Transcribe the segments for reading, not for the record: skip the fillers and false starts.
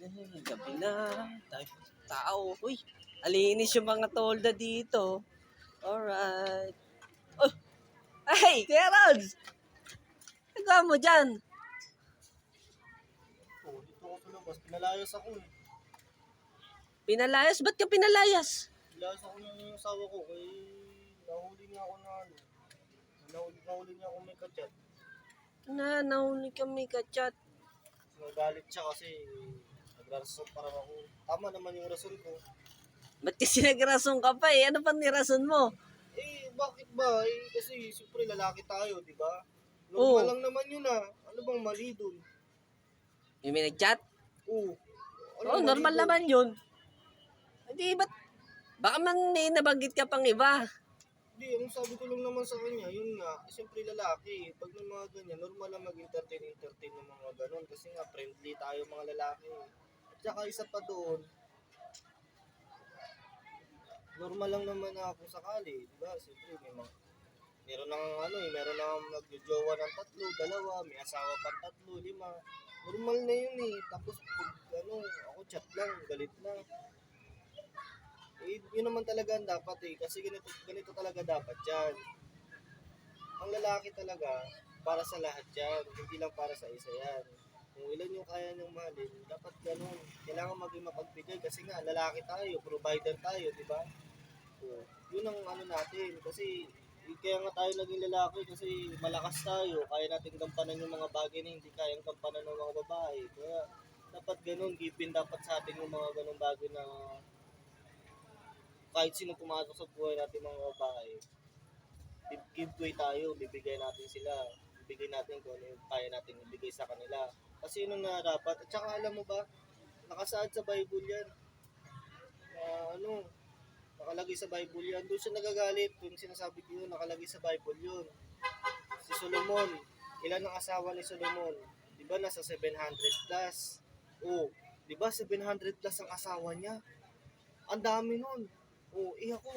Ay, gabi na. Tayo tao. Uy, alinis yung mga tolda dito. Alright. Oh, ay, Kuya Rods! Nagawa mo dyan? Oh, dito ako sa labas. Pinalayas ako eh. Pinalayas? Ba't ka pinalayas? Pinalayas ako ng asawa ko kay nahuli niya ako na ano. Nahuli niya ako may kachat. Nahuli kami ka-chat. Nagalit siya kasi nagrason parang ako. Tama naman yung rason ko. Ba't kasi nagrason ka pa eh? Ano pa nirason mo? Eh, bakit ba? Eh, kasi siyempre lalaki tayo, di ba? Oo. Normal lang naman yun ah. Ano bang mali dun? Yung may nag-chat? Oo. Oo, normal naman yun. Hindi, ba't? Baka man may nabanggit ka pang iba. Hindi, ang sabi ko lang naman sa kanya, yun nga, siyempre lalaki. Pag may mga ganyan, normal lang mag-entertain ng mga ganon. Kasi nga, friendly tayo mga lalaki. At saka isa pa doon, normal lang naman na kung sakali, di ba? Siyempre, meron nang ano eh, meron nang nagjojowa ng 3, 2, may asawa pang 3, 5. Normal na yun eh. Tapos pag ano, ako chat lang, galit na. Eh, yun naman talaga ang dapat eh. Kasi ganito talaga dapat yan. Ang lalaki talaga, para sa lahat yan. Hindi lang para sa isa yan. Kung ilan yung kaya niyang mahalin, dapat ganun. Kailangan maging mapagbigay kasi nga, lalaki tayo, provider tayo, di ba? So, yun ang ano natin. Kasi, kaya nga tayo naging lalaki kasi malakas tayo. Kaya natin gampanan yung mga bagay na hindi kayang gampanan ng mga babae. Kaya, dapat ganun, given dapat sa atin yung mga ganung bagay na kahit sino pumasok sa buhay natin mga babae, give way tayo, bibigay natin sila, bibigay natin kung ano yung kaya natin ibigay sa kanila. Kasi yun ang dapat. At saka alam mo ba, nakasaad sa Bible yan. Ano, nakalagay sa Bible yan. Doon siya nagagalit. Kung sinasabi ko yun, nakalagay sa Bible yun. Si Solomon, ilan ang asawa ni Solomon? Di ba nasa 700 plus? Oh, di ba 700 plus ang asawa niya? Ang dami nun. Oh, ako,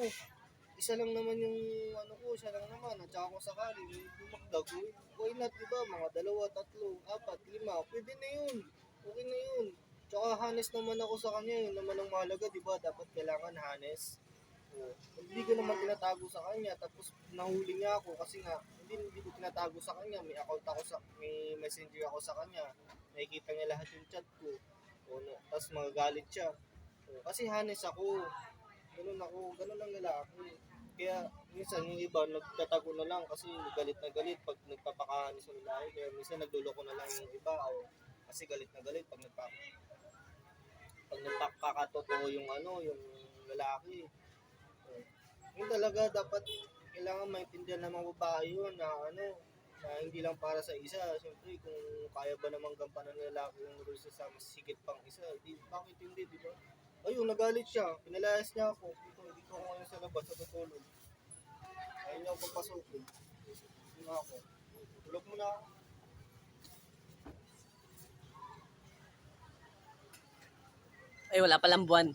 isa lang naman yung ano ko, isa lang naman. At saka kung sakali, dumagdag, why not, di ba? Mga 2, 3, 4, 5, pwede na yun. Okay na yun. Tsaka honest naman ako sa kanya, yun naman ang mahalaga, di ba? Dapat kailangan honest. Oh, hindi ko naman tinatago sa kanya, tapos nahuli niya ako kasi nga, hindi ko tinatago sa kanya. May account ako may messenger ako sa kanya. Nakikita niya lahat yung chat ko. Oh, tapos magagalit siya. Oh, kasi honest ako. Ganun lang lalaki. Kaya minsan yung iba nagtatago na lang kasi galit na galit pag nagpapakahanis sa lalaki. Kaya minsan nagluloko na lang yung iba o kasi galit na galit pag nagpakakatotoo yung ano, yung lalaki. Yun talaga dapat kailangan maintindihan ng mga babae yun na ano, na hindi lang para sa isa. Siyempre kung kaya ba namang gampanan ng lalaki yung rules sa mas higit pang isa, bakit hindi, di ba? Ayun, nagalit siya. Pinalayas niya ako. Dito ako ngayon sa labas, natutulog. Ayaw niya ako pagpasukin. Yun ako. Tulog mo na ako. Ay, wala palang buwan.